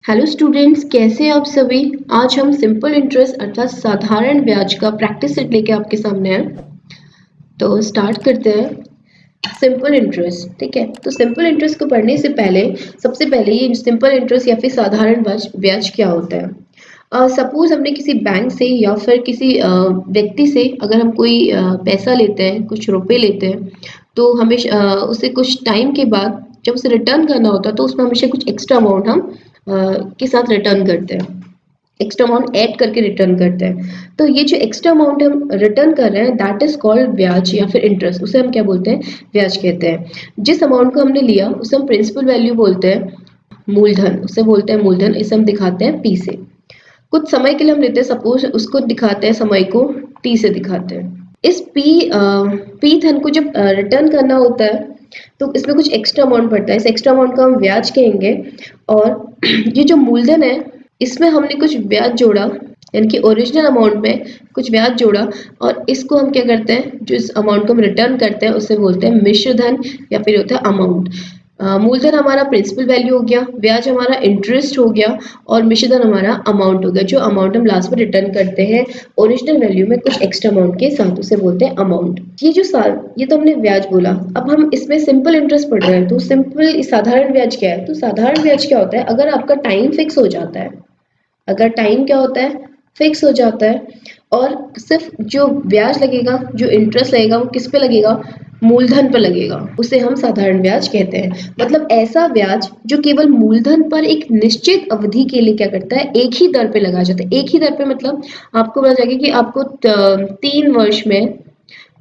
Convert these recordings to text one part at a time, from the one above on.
Hello students, कैसे हैं आप सभी। आज हम सिंपल इंटरेस्ट अर्थात साधारण ब्याज का प्रैक्टिस सेट लेके आपके सामने हैं। तो स्टार्ट करते हैं। सिंपल इंटरेस्ट, ठीक है। तो सिंपल इंटरेस्ट को पढ़ने से पहले सबसे पहले ये सिंपल इंटरेस्ट या फिर साधारण ब्याज ब्याज क्या होता है। सपोज हमने किसी बैंक से या फिर किसी व्यक्ति से अगर हम कोई पैसा लेते हैं, कुछ रुपए लेते हैं, तो हमें उसे कुछ टाइम के बाद जब उसे रिटर्न करना होता है तो उसमें हमेशा कुछ एक्स्ट्रा अमाउंट हम के साथ रिटर्न करते हैं, एक्स्ट्रा अमाउंट ऐड करके रिटर्न करते हैं। तो ये जो एक्स्ट्रा अमाउंट हम रिटर्न कर रहे हैं दैट इज कॉल्ड ब्याज या फिर इंटरेस्ट, उसे हम क्या बोलते हैं, ब्याज कहते हैं। जिस अमाउंट को हमने लिया उसे हम प्रिंसिपल वैल्यू बोलते हैं, मूलधन उसे बोलते हैं, मूलधन इसे हम दिखाते हैं पी से। कुछ समय के लिए हम लेते हैं, सपोज उसको दिखाते हैं, समय को टी से दिखाते हैं। इस पी धन को जब रिटर्न करना होता है तो इसमें कुछ एक्स्ट्रा अमाउंट पड़ता है, इस एक्स्ट्रा अमाउंट को हम ब्याज कहेंगे। और ये जो मूलधन है इसमें हमने कुछ ब्याज जोड़ा, यानी कि ओरिजिनल अमाउंट में कुछ ब्याज जोड़ा, और इसको हम क्या करते हैं, जो इस अमाउंट को हम रिटर्न करते हैं उसे बोलते हैं मिश्र धन या फिर होता है अमाउंट। मूलधन हमारा प्रिंसिपल वैल्यू हो गया, ब्याज हमारा इंटरेस्ट हो गया, और मिश्रधन हमारा अमाउंट हो गया, जो अमाउंट हम लास्ट में रिटर्न करते हैं ओरिजिनल वैल्यू में कुछ एक्स्ट्रा अमाउंट के साथ, उसे बोलते हैं अमाउंट। ये तो हमने ब्याज बोला। अब हम इसमें सिंपल इंटरेस्ट पढ़ रहे हैं, तो सिंपल साधारण ब्याज क्या है। तो साधारण ब्याज क्या होता है, अगर आपका टाइम फिक्स हो जाता है, अगर टाइम क्या होता है, फिक्स हो जाता है, और सिर्फ जो ब्याज लगेगा, जो इंटरेस्ट लगेगा वो किस पे लगेगा, मूलधन पर लगेगा, उसे हम साधारण ब्याज कहते हैं। मतलब ऐसा ब्याज जो केवल मूलधन पर एक निश्चित अवधि के लिए क्या करता है, एक ही दर पे लगाया जाता है। एक ही दर पे मतलब आपको पता जाएगा कि आपको 3 वर्ष में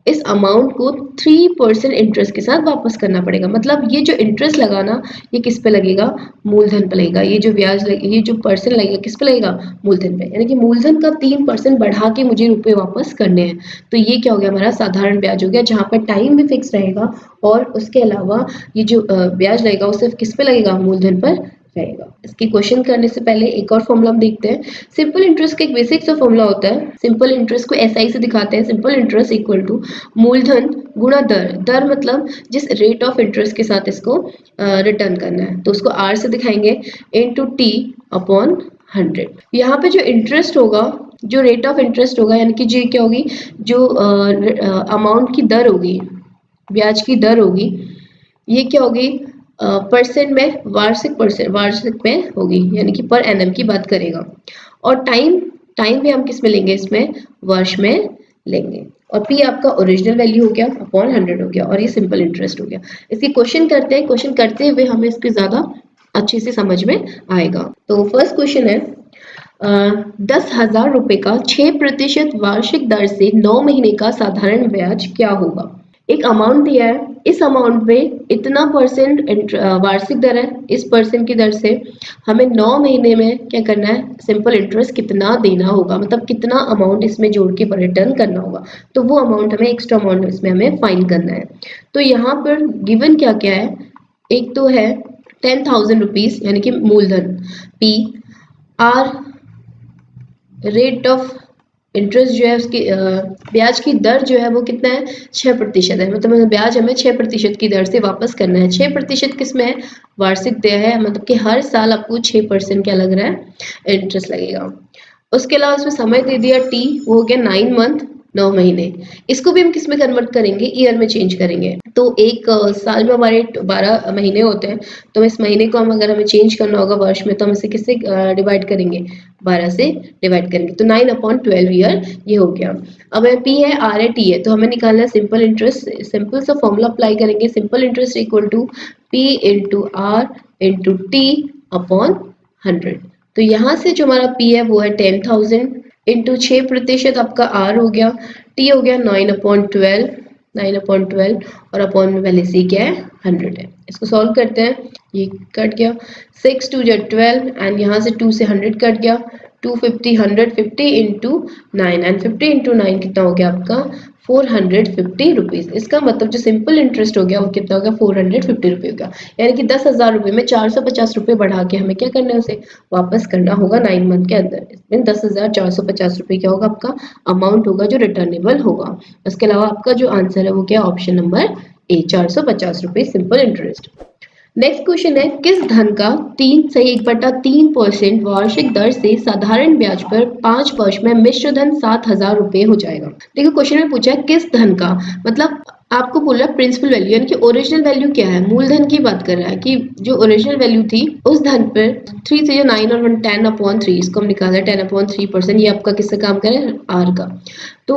इस अमाउंट को 3% इंटरेस्ट के साथ वापस करना पड़ेगा। मतलब ये जो इंटरेस्ट लगाना, ये किस पे लगेगा, मूलधन पे लगेगा। ये जो ब्याज ये जो परसेंट लगेगा किस पे लगेगा, मूलधन पे। यानी कि मूलधन का 3% बढ़ा के मुझे रुपए वापस करने हैं। तो ये क्या हो गया, हमारा साधारण ब्याज हो गया, जहाँ पर टाइम भी फिक्स रहेगा और उसके अलावा ये जो ब्याज लगेगा वो सिर्फ किस पे लगेगा, मूलधन पर रहेगा। इसकी क्वेश्चन करने से पहले एक और फॉर्मूला हम देखते हैं। सिंपल इंटरेस्ट का एक बेसिक सा फॉर्मूला होता है। सिंपल इंटरेस्ट को एसआई से दिखाते हैं। सिंपल इंटरेस्ट इक्वल टू मूलधन गुणा दर। दर मतलब जिस रेट ऑफ इंटरेस्ट के साथ इसको रिटर्न करना है, तो उसको आर से दिखाएंगे, इनटू टी अपॉन 100। यहाँ पे जो इंटरेस्ट होगा, जो रेट ऑफ इंटरेस्ट होगा, यानी कि जी क्या होगी, जो अमाउंट की दर होगी, ब्याज की दर होगी, ये क्या होगी, परसेंट में, वार्षिक में होगी, यानी कि पर एनम की बात करेगा। और टाइम टाइम भी हम किस में लेंगे, इसमें वर्ष में लेंगे। और पी आपका ओरिजिनल वैल्यू हो गया अपॉन 100 हो गया, और ये सिंपल इंटरेस्ट हो गया। इसकी क्वेश्चन करते हैं। क्वेश्चन करते हुए हमें इसके ज्यादा अच्छे से समझ में आएगा। तो फर्स्ट क्वेश्चन है, 10,000 रुपए का 6% वार्षिक दर से 9 महीने का साधारण ब्याज क्या होगा। एक अमाउंट दिया है, इस अमाउंट में इतना परसेंट वार्षिक दर है, इस परसेंट की दर से हमें 9 महीने में क्या करना है, सिंपल इंटरेस्ट कितना देना होगा, मतलब कितना अमाउंट इसमें जोड़ के रिटर्न करना होगा। तो वो अमाउंट हमें, एक्स्ट्रा अमाउंट इसमें हमें फाइंड करना है। तो यहाँ पर गिवन क्या क्या है, एक तो है 10,000 रुपीज यानी कि मूलधन, P R rate of interest जो है, उसकी ब्याज की दर जो है वो कितना है, 6% है। मतलब ब्याज हमें 6% की दर से वापस करना है। 6% किस में है, वार्षिक देय है, मतलब कि हर साल आपको 6% क्या लग रहा है, इंटरेस्ट लगेगा। उसके अलावा उसमें समय दे दिया टी, वो हो गया 9 मंथ, 9 महीने। इसको भी हम किस में कन्वर्ट करेंगे, ईयर में चेंज करेंगे। तो एक साल में हमारे 12 महीने होते हैं, तो इस महीने को हम, अगर हमें चेंज करना होगा वर्ष में, तो हम इसे किससे डिवाइड करेंगे, 12 से डिवाइड करेंगे। तो 9/12 ईयर ये हो गया। अब पी है, आर है, टी है, तो हमें निकालना है सिंपल इंटरेस्ट। सिंपल सा फॉर्मूला अप्लाई करेंगे, simple interest equal to P into R into T upon 100। तो यहाँ से जो हमारा पी है वो है 10,000 इंटू 6% आपका आर हो गया, टी हो गया 9/12 और अपॉन में पहले से क्या है, 100 है। इसको सॉल्व करते हैं, ये कट गया, 6 2 12 एंड यहाँ से 2 से 100 कट गया, 250 150 इंटू 9 एंड 50 इंटू 9 कितना हो गया आपका, 450 रुपीज। इसका मतलब जो सिंपल इंटरेस्ट हो गया वो कितना हो गया, 450 रुपये हो गया। यानी कि 10,000 रुपये में 450 रुपये बढ़ा के हमें क्या करना है, उसे वापस करना होगा 9 मंथ के अंदर। इसमें 10,450 रुपये क्या होगा, आपका अमाउंट होगा जो रिटर्नेबल होगा। इसके अलावा आपका जो आंसर है वो क्या, ऑप्शन नंबर ए, 450 रुपये सिंपल इंटरेस्ट। नेक्स्ट क्वेश्चन है, किस धन का 3 1/3% वार्षिक दर से साधारण ब्याज पर 5 वर्ष में मिश्र धन 7,000 रुपए हो जाएगा। देखो क्वेश्चन में पूछा है किस धन का, मतलब आपको बोल रहा है प्रिंसिपल वैल्यू, यानी कि ओरिजिनल वैल्यू क्या है, मूलधन की बात कर रहा है कि जो ओरिजिनल वैल्यू थी उस धन पर 3 से 9 और 10/3, इसको हम निकाला है 10/3%, ये आपका किससे काम करे, आर का। तो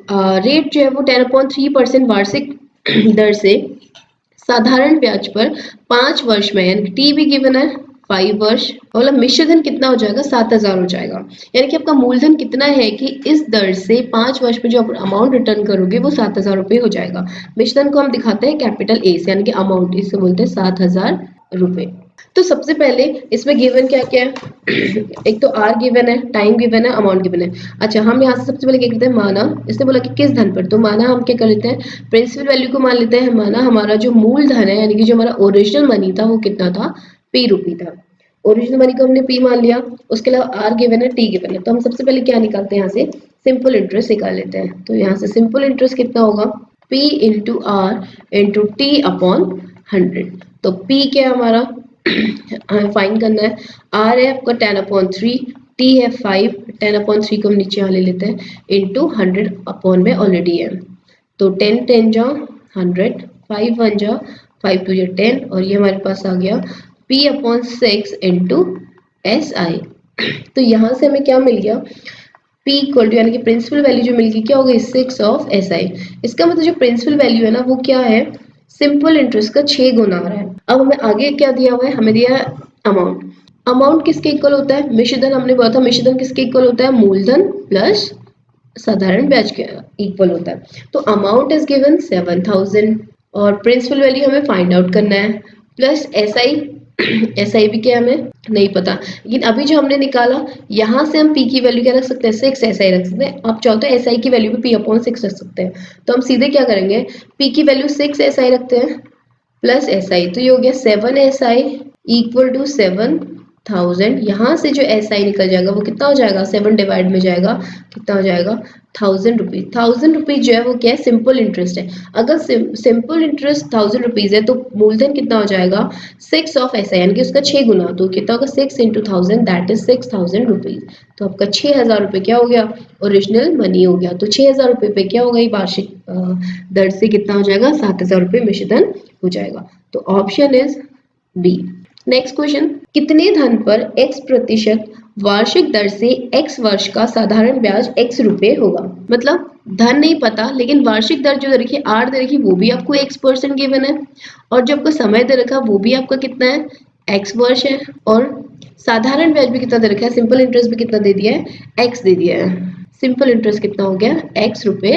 रेट जो है वो 10/3% वार्षिक दर से साधारण ब्याज पर 5 वर्ष में, यानी टी भी गिवन है 5 वर्ष, और मतलब मिश्रधन कितना हो जाएगा, 7,000 हो जाएगा। यानी कि आपका मूलधन कितना है कि इस दर से 5 वर्ष में जो आप अमाउंट रिटर्न करोगे वो 7,000 रुपये हो जाएगा। मिश्रधन को हम दिखाते हैं कैपिटल ए से, यानी कि अमाउंट, इससे बोलते हैं 7,000 रुपये। तो सबसे पहले इसमें गिवन क्या क्या है एक तो आर गिवन है, टाइम गिवन है, अमाउंट गिवन है। अच्छा, हम यहाँ से सबसे पहले क्या करते हैं, माना, इसने बोला कि किस धन पर, तो माना हम क्या कर लेते हैं, प्रिंसिपल वैल्यू को मान लेते हैं। माना हमारा जो मूल धन है, यानी कि जो हमारा ओरिजिनल मनी था वो कितना था, पी रुपी था। ओरिजिनल मनी को हमने पी मान लिया, उसके अलावा आर गिवन है, टी गिवन है। तो हम सबसे पहले क्या निकालते हैं, यहाँ से सिंपल इंटरेस्ट निकाल लेते हैं। तो यहाँ से सिंपल इंटरेस्ट कितना होगा, P into R into T upon 100। तो पी क्या हमारा फाइन करना है, आर है आपका 10/3, टी है 5, 10/3 को हम नीचे यहाँ ले लेते हैं, इंटू 100 अपॉन में ऑलरेडी है। तो 10 10 जा 100, 5 1 जा 5 2 जा 10, और ये हमारे पास आ गया P/6 इंटू एस आई। तो यहाँ से हमें क्या मिल गया, P इक्वल टू, यानी कि प्रिंसिपल वैल्यू जो मिल गई क्या हो गई, 6 ऑफ एस आई। इसका मतलब जो प्रिंसिपल वैल्यू है ना वो क्या है, सिंपल इंटरेस्ट का 6 गुना आ रहा है। अब हमें आगे क्या दिया हुआ है, हमें दिया है अमाउंट। अमाउंट किसके इक्वल होता है, मिश्रधन, हमने बोला था मिश्रधन किसके इक्वल होता है, मूलधन प्लस साधारण ब्याज के इक्वल होता है। तो अमाउंट इज गिवन 7,000 और प्रिंसिपल वैल्यू हमें फाइंड आउट करना है, plus S I. S I भी क्या हमें नहीं पता, लेकिन अभी जो हमने निकाला यहाँ से हम पी की वैल्यू क्या रख सकते हैं, 6 एस आई रख सकते हैं। आप चाहो तो एस आई की वैल्यू भी P/6 रख सकते हैं। तो हम सीधे क्या करेंगे, पी की वैल्यू 6 एस आई रखते हैं प्लस एस आई, तो ये हो गया 7 एस आई इक्वल टू 7,000। यहाँ से जो एस आई निकल जाएगा वो कितना हो जाएगा, 7 डिवाइड में जाएगा, कितना हो जाएगा, 1,000 रुपीज। 1,000 रुपीज जो है वो क्या है, सिंपल इंटरेस्ट है। अगर सिंपल इंटरेस्ट 1,000 रुपीज है तो मूलधन कितना हो जाएगा, 6 ऑफ एस आई, यानी कि उसका 6 गुना। तो कितना होगा, 6 इंटू 1,000, दैट इज 6,000 रुपीज। तो आपका 6,000 रुपये क्या हो गया, ओरिजिनल मनी हो गया। तो 6,000 रुपये पे क्या होगा, वार्षिक दर से कितना हो जाएगा, 7,000 रुपये मिश्रधन हो जाएगा। तो option is B. Next question, कितने धन पर x% वार्षिक दर से x वर्ष का साधारण ब्याज x रुपए होगा। मतलब धन नहीं पता, लेकिन वार्षिक दर जो रखी आर दे रखी वो भी आपको x% गिवन है, और जो आपको समय दे रखा वो भी आपका कितना है, x वर्ष है, और साधारण ब्याज भी कितना दे रखा है, सिंपल इंटरेस्ट भी कितना दे दिया है, x दे दिया है। सिंपल इंटरेस्ट कितना हो गया, x रुपए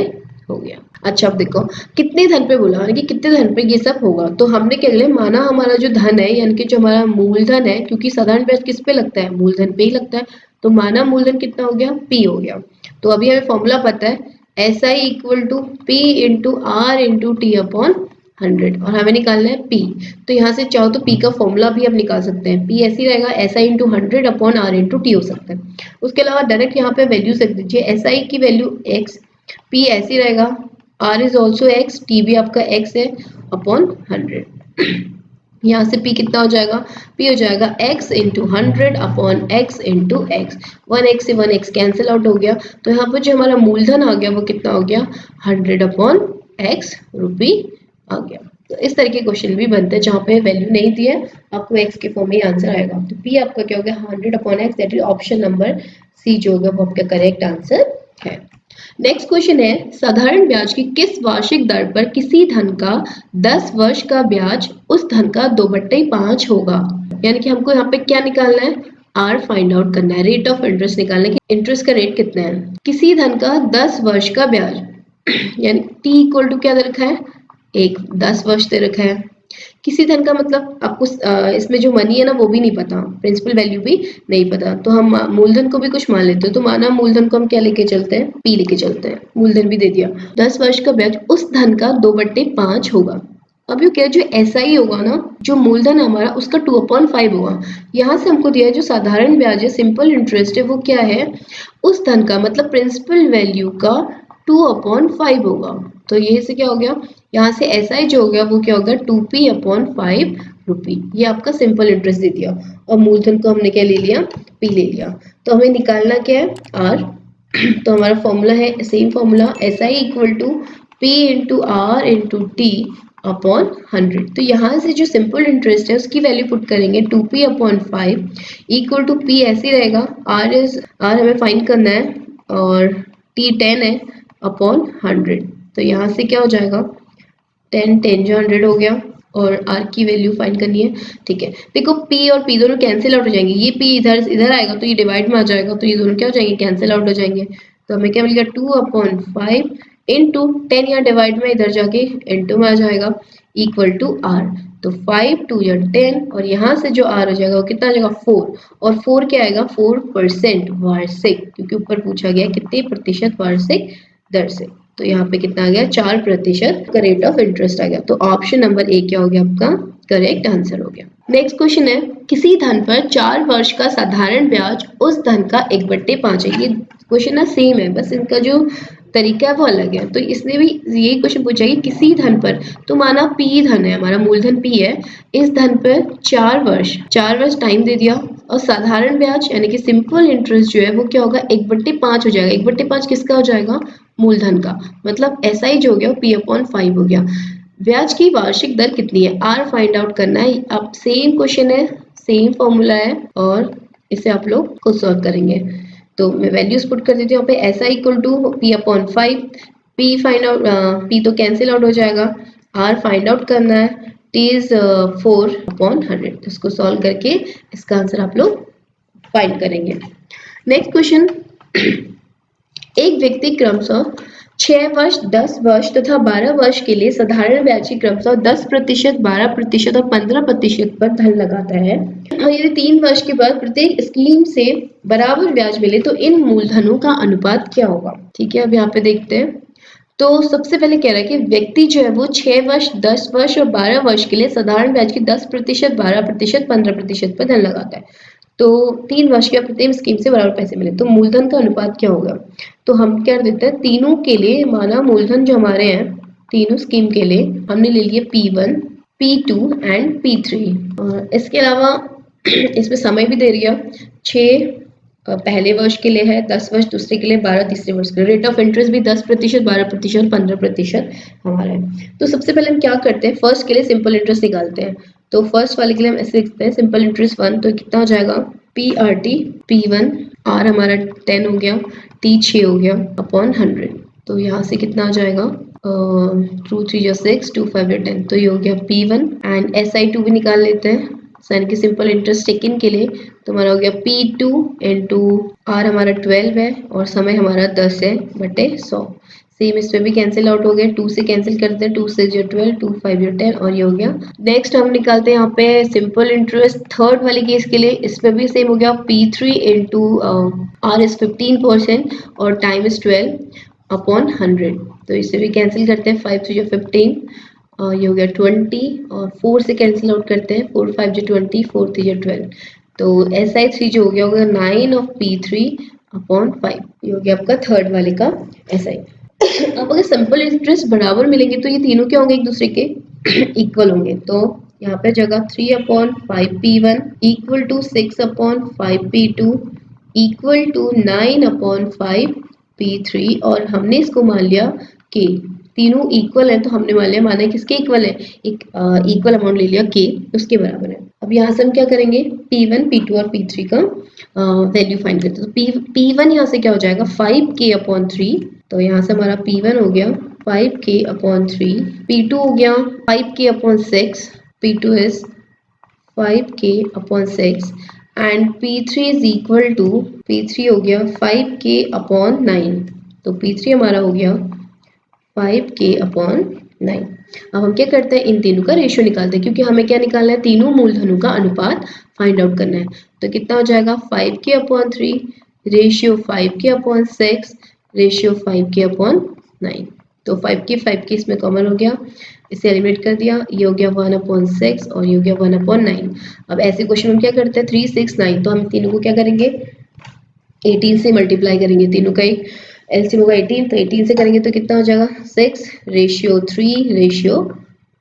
हो गया। अच्छा, अब देखो कितने धन पे बोला, यानी कि कितने धन पे ये सब होगा। तो हमने क्या लिया, माना हमारा जो धन है, यानी कि जो हमारा मूलधन है, क्योंकि साधारण ब्याज किस पे लगता है, मूलधन पे ही लगता है। तो माना मूलधन कितना हो गया, P हो गया। तो अभी हमें फॉर्मूला पता है, S I equal to P into R into T upon 100, और हमें निकालना है P। तो यहाँ से चाहो तो P का फॉर्मूला भी हम निकाल सकते हैं, P ऐसे ही रहेगा, S I into 100 upon R into T हो सकता है। उसके अलावा डायरेक्ट यहाँ पे वैल्यू रख दीजिए, एस आई की वैल्यू x, P ऐसे ही रहेगा, R is also x, T भी आपका x है, अपॉन 100। यहाँ से P कितना हो जाएगा, P हो जाएगा x into 100 upon x into x। 1x से 1x कैंसिल आउट हो गया। तो यहाँ पर जो हमारा मूलधन आ गया वो कितना हो गया, 100 अपॉन x रुपी आ गया। तो इस तरह के क्वेश्चन भी बनते हैं जहाँ पे वैल्यू नहीं दी है, आपको x के फॉर्म में आंसर आएगा। तो P आपका क्या हो गया, 100 upon x, that is option number C जो होगा वो आपका करेक्ट आंसर है। नेक्स्ट क्वेश्चन है, साधारण ब्याज की किस वार्षिक दर पर किसी धन का 10 वर्ष का ब्याज उस धन का 2/5 होगा। यानी कि हमको यहाँ पे क्या निकालना है, आर फाइंड आउट करना है, रेट ऑफ इंटरेस्ट निकालना है कि इंटरेस्ट का रेट कितना है। किसी धन का 10 वर्ष का ब्याज यानी टी इक्वल टू क्या दे रखा है, 10 वर्ष दे रखा है। किसी धन का मतलब आपको इसमें जो मनी है ना वो भी नहीं पता, प्रिंसिपल वैल्यू भी नहीं पता, तो हम मूलधन को भी कुछ मान लेते हैं। तो माना मूलधन को हम क्या लेके चलते हैं, P लेके चलते हैं, मूलधन भी दे दिया। 10 वर्ष का ब्याज उस धन का 2/5 होगा। अब ये क्या, जो SI होगा ना, जो मूलधन हमारा उसका 2/5 होगा। यहाँ से हमको दिया है जो साधारण ब्याज है, सिंपल इंटरेस्ट है, वो क्या है, उस धन का मतलब प्रिंसिपल वैल्यू का 2/5 होगा। तो यही से क्या हो गया, यहाँ से SI जो हो गया वो क्या होगा, 2P/5 रुपी। ये आपका सिंपल इंटरेस्ट दे दिया और मूलधन को हमने क्या ले लिया, पी ले लिया। तो हमें निकालना क्या है, आर। तो हमारा फॉर्मूला है same formula, S I equal to P into R into T upon 100। तो यहाँ से जो सिंपल इंटरेस्ट है उसकी वैल्यू पुट करेंगे 2p upon 5 equal to p ऐसे रहेगा, आर हमें फाइंड करना है और t 10 है अपॉन 100। तो यहाँ से क्या हो जाएगा, 10 जो 100 हो गया और r की वैल्यू फाइंड करनी है। ठीक है, देखो p और p दोनों कैंसिल आउट हो जाएंगे, ये p इधर आएगा तो ये डिवाइड में आ जाएगा, तो ये दोनों क्या हो जाएंगे, कैंसिल आउट हो जाएंगे। तो हमें क्या मिलेगा 2 अपॉन 5 इंटू 10, यहाँ डिवाइड में इधर जाके इंटू में आ जाएगा इक्वल टू r। तो 5 2 या 10 और यहाँ से जो r हो जाएगा वो कितना आ जाएगा 4, और 4 क्या आएगा 4% वार्षिक, क्योंकि ऊपर पूछा गया कितने प्रतिशत वार्षिक दर से। तो यहाँ पे कितना आ गया 4% का रेट ऑफ इंटरेस्ट आ गया। तो ऑप्शन नंबर ए क्या हो गया आपका करेक्ट आंसर हो गया। नेक्स्ट क्वेश्चन है, किसी धन पर 4 वर्ष का साधारण ब्याज उस धन का 1/5 है। ये क्वेश्चन ना सेम है, बस इनका जो तरीका है वो अलग है। तो इसने भी यही क्वेश्चन पूछा है, किसी धन पर, तो माना पी धन है, हमारा मूलधन पी है, इस धन पर 4 वर्ष टाइम दे दिया और साधारण ब्याज यानी कि सिंपल इंटरेस्ट जो है वो क्या होगा 1/5 हो जाएगा। 1/5 किसका हो जाएगा, मूलधन का, मतलब ऐसा ही जो हो गया p अपॉन 5 हो गया। ब्याज की वार्षिक दर कितनी है, आर फाइंड आउट करना है। अब सेम क्वेश्चन है, सेम फॉर्मूला है और इसे आप लोग खुद सॉल्व करेंगे। तो मैं वैल्यूज पुट कर देती हूँ यहाँ पे, ऐसा equal to p upon 5, p find out, p तो कैंसिल आउट हो जाएगा, r फाइंड आउट करना है, t इज 4 अपॉन 100। तो इसको सॉल्व करके इसका आंसर आप लोग फाइंड करेंगे। नेक्स्ट क्वेश्चन, एक व्यक्ति क्रमशः 6 वर्ष, 10 वर्ष तथा 12 वर्ष के लिए साधारण ब्याज की क्रमशः 10%, 12% और 15% पर धन लगाता है और यदि 3 वर्ष के बाद प्रत्येक स्कीम से बराबर ब्याज मिले तो इन मूलधनों का अनुपात क्या होगा। ठीक है, अब यहाँ पे देखते हैं। तो सबसे पहले कह रहा है कि व्यक्ति जो है वो 6 वर्ष, 10 वर्ष और 12 वर्ष के लिए साधारण ब्याज की 10%, 12%, 15% पर धन लगाता है। तो 3 वर्ष के प्रत्येक स्कीम से बराबर पैसे मिले तो मूलधन का अनुपात क्या होगा। तो हम क्या देते हैं, तीनों के लिए माना मूलधन जो हमारे हैं तीनों स्कीम के लिए हमने ले लिए P1, P2 एंड P3। और इसके अलावा इसमें समय भी दे दिया, 6 पहले वर्ष के लिए है, 10 वर्ष दूसरे के लिए, 12 तीसरे वर्ष के लिए। रेट ऑफ इंटरेस्ट भी 10%, 12%, 15% हमारा है। तो सबसे पहले हम क्या करते हैं, फर्स्ट के लिए सिंपल इंटरेस्ट निकालते हैं। तो फर्स्ट वाले के लिए हम ऐसे लिखते हैं सिंपल इंटरेस्ट 1, तो कितना हो जाएगा PRT P1, R हमारा 10 हो गया, T 6 हो गया अपॉन 100। तो यहाँ से कितना आ जाएगा 2 3 या 6, 2 5 या 10, तो ये हो गया P1 एंड SI2 भी निकाल लेते हैं यानी कि सिंपल इंटरेस्ट सेकंड के लिए। तो हमारा हो गया P2 इंटू R हमारा 12 है और समय हमारा 10 है बटे 100। सेम इसमें भी कैंसिल आउट हो गया, 2 से कैंसिल करते हैं, 2 से 12, 2 5 10 और ये हो गया। नेक्स्ट हम निकालते हैं यहाँ पे सिंपल इंटरेस्ट थर्ड वाले केस के लिए, इसमें भी सेम हो गया P3 इंटू R इज 15% और टाइम इज 12 अपॉन 100। तो इसे भी कैंसिल करते हैं, 5 3 15 और ये हो गया 20 और 4 से कैंसिल आउट करते हैं, 4 5 जो 20, 4 3 12। तो SI3 जो हो गया 9 ऑफ P3 अपॉन 5। ये हो गया आपका थर्ड वाले का SI। अब अगर सिंपल इंटरेस्ट बराबर मिलेंगे तो ये तीनों क्या होंगे, एक दूसरे के इक्वल होंगे। तो यहाँ पे जगह 3 upon 5 P1 equal to 6 upon 5 P2 equal to 9 upon 5 P3 और हमने इसको मान लिया कि तीनों इक्वल है, तो हमने मान लिया माना किसके इक्वल है, एक इक्वल अमाउंट ले लिया के उसके बराबर है। अब यहाँ से हम क्या करेंगे P1, P2 और P3 का वैल्यू फाइंड करते हैं। तो P1 यहाँ से क्या हो जाएगा 5K अपॉन 3, तो यहाँ से हमारा P1 हो गया 5K अपॉन 3, P2 हो गया 5K upon 6, P2 is 5K upon 6 and P3 is equal to, P3 हो गया 5K अपॉन 9। तो P3 हमारा हो गया 5K अपॉन 9। अब हम क्या करते हैं, इन तीनों का रेशियो निकालते हैं क्योंकि हमें क्या निकालना है, तीनों मूलधनों का अनुपात फाइंड आउट करना है। तो कितना हो जाएगा 5K upon 3 ratio 5K upon 6 ratio 5K upon 9। तो 5K इसमें कॉमन हो गया, इसे एलिमिनेट कर दिया, ये हो गया 1/6 और ये हो गया 1/9। अब ऐसे क्वेश्चन हम क्या करते हैं 3 6 9, तो हम तीनों को क्या करेंगे 18 से मल्टीप्लाई करेंगे, तीनों का एक LCM होगा 18, तो 18 से करेंगे तो कितना हो जाएगा 6 रेशियो 3 रेशियो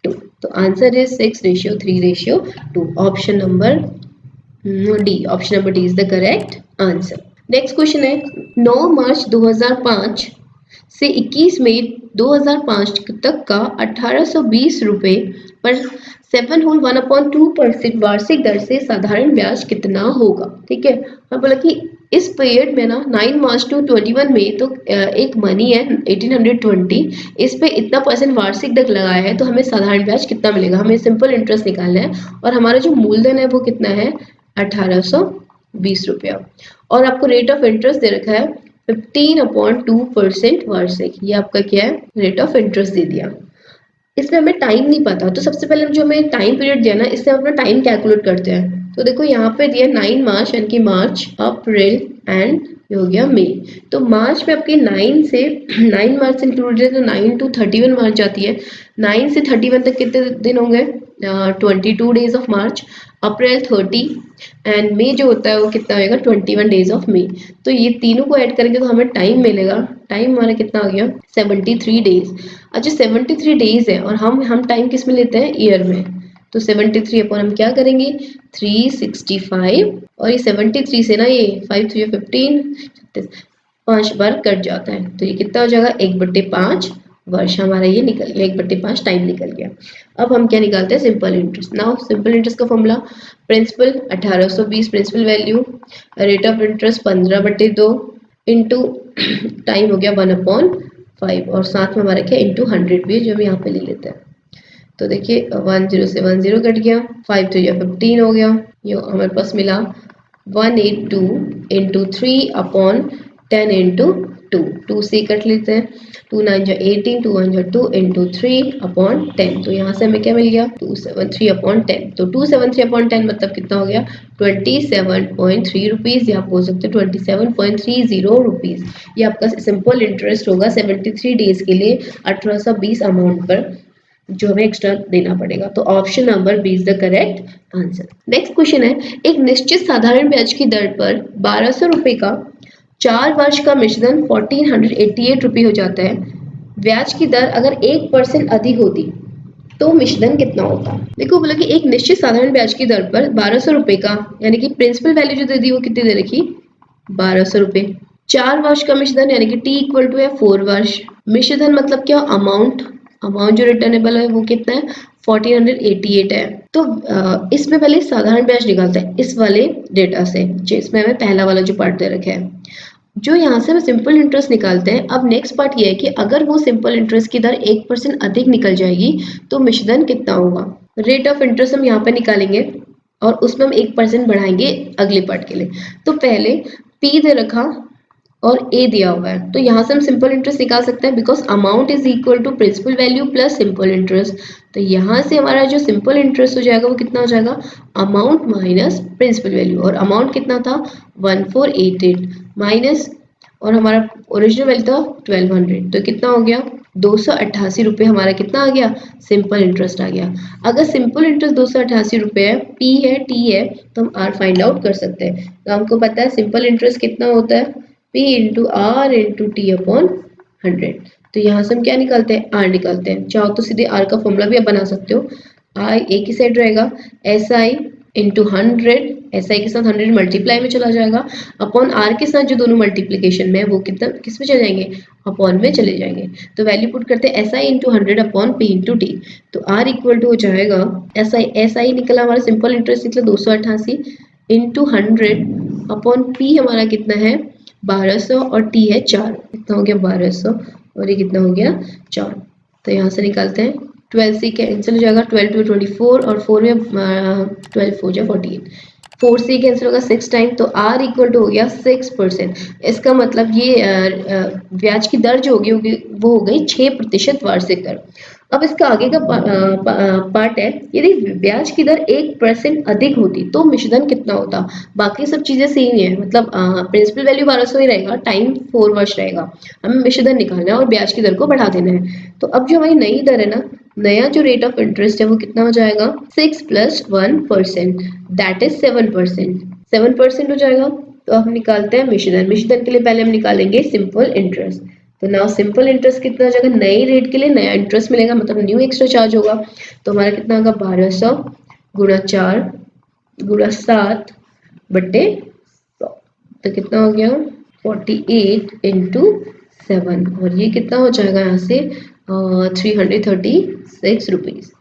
2। तो answer is 6:3:2। Option number D, option number D is the correct answer. Next question है 9 मार्च 2005 से 21 मई 2005 तक का 1820 रुपए पर 7 होल 1/2% वार्षिक दर से साधारण ब्याज कितना होगा। ठीक है, मैं बोला कि इस पीरियड में ना 9 मार्च टू 21 मई तो एक मनी है 1820, इस पे इतना परसेंट वार्षिक दर लगाया है, तो हमें साधारण ब्याज कितना मिलेगा, हमें सिंपल इंटरेस्ट निकालना है और हमारा जो मूलधन है वो कितना है 1820 रुपया, और आपको रेट ऑफ इंटरेस्ट दे रखा है 15/2% वार्षिक। ये आपका क्या है, रेट ऑफ इंटरेस्ट दे दिया। इसमें हमें टाइम नहीं पता, तो सबसे पहले जो हमें टाइम पीरियड दिया ना, इससे हम अपना टाइम कैलकुलेट करते हैं। तो देखो यहाँ पे दिया 9 मार्च यानी कि मार्च, अप्रैल एंड ये हो गया मई। तो मार्च में आपके 9 से 9 मार्च इंक्लूडेड है, तो 9 टू 31 मार्च जाती है। 9 से 31 तक कितने दिन होंगे, 22 days of March. April 30 and May जो होता है वो कितना होगा 21 डेज ऑफ मई। तो ये तीनों को ऐड करेंगे तो हमें टाइम मिलेगा, टाइम हमारा कितना आ गया 73 डेज। अच्छा 73 डेज है और हम टाइम किस में लेते हैं, ईयर में। तो 73 अपॉन हम क्या करेंगे 365, और ये 73 से ना ये 5 3 15 5 बार कट जाता है, तो ये कितना हो जाएगा 1/5 वर्ष हमारा ये निकल गया, 1/5 टाइम निकल गया। अब हम क्या निकालते हैं, simple interest. Now simple interest का formula, principal 1820 principal value, rate of interest 15/2 into time हो गया 1/5, और साथ में हमारा क्या इंटू 100 भी है जो हम यहाँ पे ले लेते हैं। तो देखिए 10 से 10 कट गया, 5 तो यह 15 हो गया, ये हमारे पास मिला 182 इंटू 3/10 इंटू 2, 2 से कट लेते हैं, 2 9 जा 18, 2 1 जा 2 इंटू 3/10। तो यहाँ से हमें क्या मिल गया 273/10। तो 273/10 मतलब कितना हो गया 27.3 रुपीज़, या आप बोल सकते हो 27.30 रुपीज़। ये आपका सिंपल इंटरेस्ट होगा 73 डेज के लिए 1820 अमाउंट पर, जो हमें एक्स्ट्रा देना पड़ेगा। तो option number B is the correct answer. Next question है, एक निश्चित साधारण ब्याज की दर पर 1200 रुपए का 4 वर्ष का मिश्रण 1488 रुपये हो जाता है। ब्याज की दर अगर 1% अधिक होती तो मिश्रण कितना होता। देखो बोला कि एक निश्चित साधारण ब्याज की दर पर 1200 रुपए का, यानी कि प्रिंसिपल वैल्यू जो दे दी वो कितनी दे रखी 1200 रुपए, 4 वर्ष का मिश्रण यानी कि टी इक्वल टू है 4 वर्ष। मिश्रण मतलब क्या, अमाउंट, अमाउंट जो रिटर्नेबल है वो कितना है 1488 है। तो इसमें पहले साधारण ब्याज निकालते हैं इस वाले डेटा से, जिसमें हमें पहला वाला जो पार्ट दे रखा है, जो यहाँ से हम सिंपल इंटरेस्ट निकालते हैं। अब नेक्स्ट पार्ट ये है कि अगर वो सिंपल इंटरेस्ट की दर 1% अधिक निकल जाएगी तो मिश्रण कितना होगा। रेट ऑफ इंटरेस्ट हम यहाँ पे निकालेंगे और उसमें हम 1% बढ़ाएंगे अगले पार्ट के लिए। तो पहले पी दे रखा और ए दिया हुआ है, तो यहाँ से हम सिंपल इंटरेस्ट निकाल सकते हैं, because amount is equal to principal value plus simple interest. तो यहाँ से हमारा जो सिंपल इंटरेस्ट हो जाएगा वो कितना हो जाएगा, अमाउंट माइनस प्रिंसिपल वैल्यू, और अमाउंट कितना था 1488 माइनस, और हमारा ओरिजिनल वैल्यू था 1200, तो कितना हो गया 288 रुपये हमारा कितना आ गया, सिंपल इंटरेस्ट आ गया। अगर सिंपल इंटरेस्ट 288 रुपये है, पी है, टी है, तो हम आर फाइंड आउट कर सकते हैं। तो हमको पता है सिंपल इंटरेस्ट कितना होता है, P into R into T upon 100। तो यहाँ से हम क्या निकालते हैं, आर निकालते हैं। चाहो तो सीधे आर का फॉर्मूला भी आप बना सकते हो, आई एक ही साइड रहेगा, S I into 100, S I के साथ 100 मल्टीप्लाई में चला जाएगा, अपॉन आर के साथ जो दोनों मल्टीप्लीकेशन में है वो कितना किस में चले जाएंगे, अपॉन में चले जाएंगे। तो वैल्यू पुट करते हैं S I into 100 upon P into T. तो आर इक्वल टू हो जाएगा एस आई निकला हमारा सिंपल इंटरेस्ट निकला 288 इंटू 100 अपॉन पी हमारा कितना है 1200, और टी है 4, कितना हो गया 1200, और ये कितना हो गया 4। तो यहाँ से निकालते हैं 12 से कैंसिल हो जाएगा, 12 टू 24, और 4 में 12 हो जाए 48, 4 से कैंसिल होगा 6 टाइम, तो आर इक्वल टू हो गया 6%। इसका मतलब ये ब्याज की दर जो होगी वो हो गई 6% वार्षिक दर। अब इसका आगे का पार्ट है, यदि ब्याज की दर 1% अधिक होती तो मिश्रण कितना होता। बाकी सब चीजें सेम ही है, मतलब प्रिंसिपल वैल्यू 1200 ही रहेगा, टाइम 4 वर्ष रहेगा, हमें मिश्रण निकालना है और ब्याज की दर को बढ़ा देना है। तो अब जो हमारी नई दर है ना, नया जो रेट ऑफ इंटरेस्ट है वो कितना हो जाएगा 6 + 1%, दैट इज 7%, 7% हो जाएगा। तो हम निकालते हैं मिश्रण। मिश्रण के लिए पहले हम निकालेंगे सिंपल इंटरेस्ट। तो नाउ सिंपल इंटरेस्ट कितना हो जाएगा, नए रेट के लिए नया इंटरेस्ट मिलेगा, मतलब न्यू एक्स्ट्रा चार्ज होगा। तो हमारा कितना होगा, 1200 गुणा 4 गुणा 7 बट्टे 100, तो कितना हो गया 48 इंटू 7, और ये कितना हो जाएगा यहाँ से 336 रुपीज।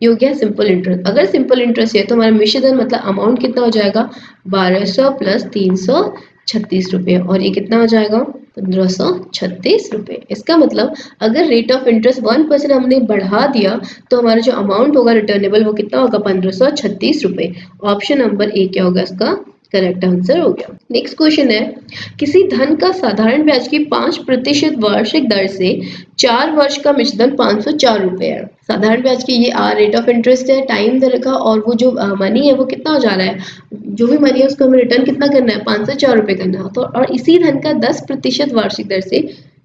ये हो गया सिंपल इंटरेस्ट। अगर सिंपल इंटरेस्ट है तो हमारा मिश्र धन मतलब अमाउंट कितना हो जाएगा, 1200 प्लस 336 रुपये, और ये कितना हो जाएगा 1536 रुपये। इसका मतलब अगर रेट ऑफ इंटरेस्ट 1% हमने बढ़ा दिया तो हमारा जो अमाउंट होगा रिटर्नेबल वो कितना होगा, 1536 रुपये। ऑप्शन नंबर ए क्या होगा इसका करेक्ट आंसर हो गया। नेक्स्ट क्वेश्चन है, किसी धन का साधारण ब्याज की 5% वार्षिक दर से 4 वर्ष का मिश्रधन 504 रुपए है। साधारण ब्याज की ये रेट ऑफ इंटरेस्ट है टाइम दर का, और वो जो मनी है वो कितना हो जा रहा है, जो भी मनी है उसको हमें रिटर्न कितना करना है, 504 रुपए करना है। तो और इसी धन का 10% वार्षिक दर से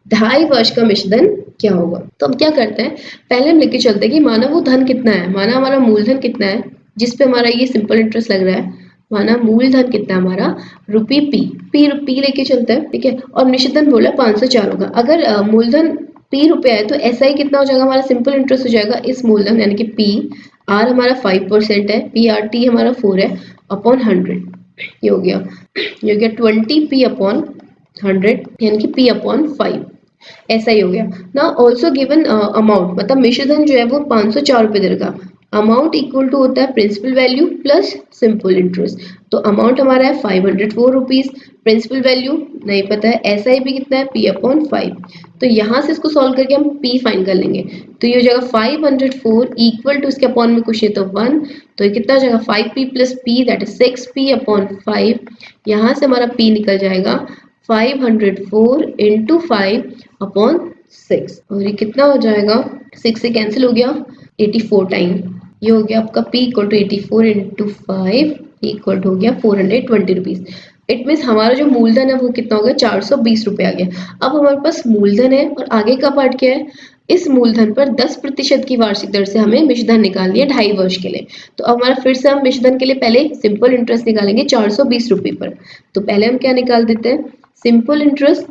2.5 वर्ष का मिश्रधन क्या होगा। तो हम क्या करते हैं, पहले हम लेके चलते हैं कि माना वो धन कितना है, माना हमारा मूलधन कितना है जिसपे हमारा ये सिंपल इंटरेस्ट लग रहा है, माना मूलधन कितना हमारा रुपी पी लेके चलते हैं, ठीक है, और निश्चित बोला 504 होगा। अगर मूलधन पी रुपया है तो ऐसा ही कितना हो जाएगा, हमारा सिंपल इंटरेस्ट हो जाएगा इस मूलधन यानी कि पी आर हमारा 5% है, पी आर टी हमारा 4 है अपॉन 100, ये हो गया 20 पी अपॉन 100 यानी कि पी अपॉन 5, ऐसा ही हो गया ना। ऑल्सो गिवन अमाउंट मतलब मिश्रधन जो है वो 504 रुपये दे रखा, अमाउंट इक्वल टू होता है principal value plus simple interest. तो अमाउंट हमारा है 504 रुपीज, प्रिंसिपल वैल्यू नहीं पता है, एस आई पी कितना है पी अपॉन 5। तो यहाँ से इसको सॉल्व करके हम पी फाइंड कर लेंगे, तो ये हो जाएगा 504 इक्वल टू इसके अपॉन में कुछ है तो 1, तो ये कितना हो जाएगा 5p plus P that is 6p upon 5। यहाँ से हमारा p निकल जाएगा 504 इंटू 5 अपॉन 6, और ये कितना हो जाएगा 6 से कैंसिल हो गया 84 टाइम, ये हो गया आपका p equal to 84 into 5 equal to हो गया 420 रुपीज। इट मीन्स हमारा जो मूलधन है वो कितना हो गया 420 रुपये आ गया। अब हमारे पास मूलधन है और आगे का पार्ट क्या है, इस मूलधन पर 10% की वार्षिक दर से हमें मिश्रधन निकालनी है 2.5 वर्ष के लिए। तो अब हमारा फिर से हम मिश्रधन के लिए पहले सिंपल इंटरेस्ट निकालेंगे 420 रुपये पर। तो पहले हम क्या निकाल देते हैं, सिंपल इंटरेस्ट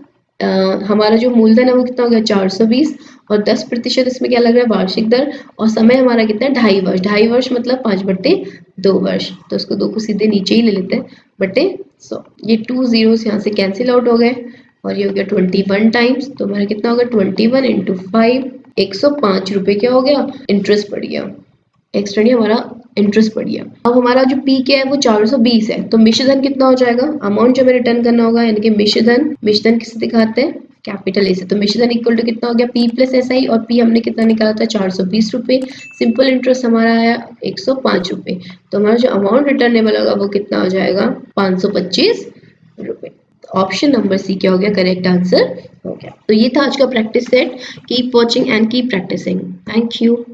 हमारा जो मूलधन है वो कितना हो गया 420, और 10% इसमें क्या लग रहा है वार्षिक दर, और समय हमारा कितना है 2.5 वर्ष, 2.5 वर्ष मतलब 5/2 वर्ष, तो उसको 2 को सीधे नीचे ही ले लेते हैं बटे 100। ये 2 zeros यहाँ से कैंसिल आउट हो गए, और ये हो गया 21 टाइम्स, तो हमारा कितना होगा 21 इंटू 5, 105 रुपये क्या हो गया इंटरेस्ट पड़ गया, एक्स्ट्रा नहीं हमारा इंटरेस्ट पड़ गया। अब हमारा जो पी क्या है वो 420 है, तो मिश्रधन कितना हो जाएगा, अमाउंट जो हमें रिटर्न करना होगा यानी कि मिश्रधन किससे दिखाते हैं कैपिटल ए से, तो मिश्रधन इक्वल टू कितना हो गया पी प्लस एस आई, और पी हमने कितना निकाला था 420 रुपये, सिंपल इंटरेस्ट हमारा आया 105 रुपये, तो हमारा जो अमाउंट रिटर्नेबल होगा वो कितना हो जाएगा 525 रुपये। ऑप्शन नंबर सी क्या हो गया करेक्ट आंसर हो गया। तो ये था आज का practice set, keep watching and keep practising, thank you.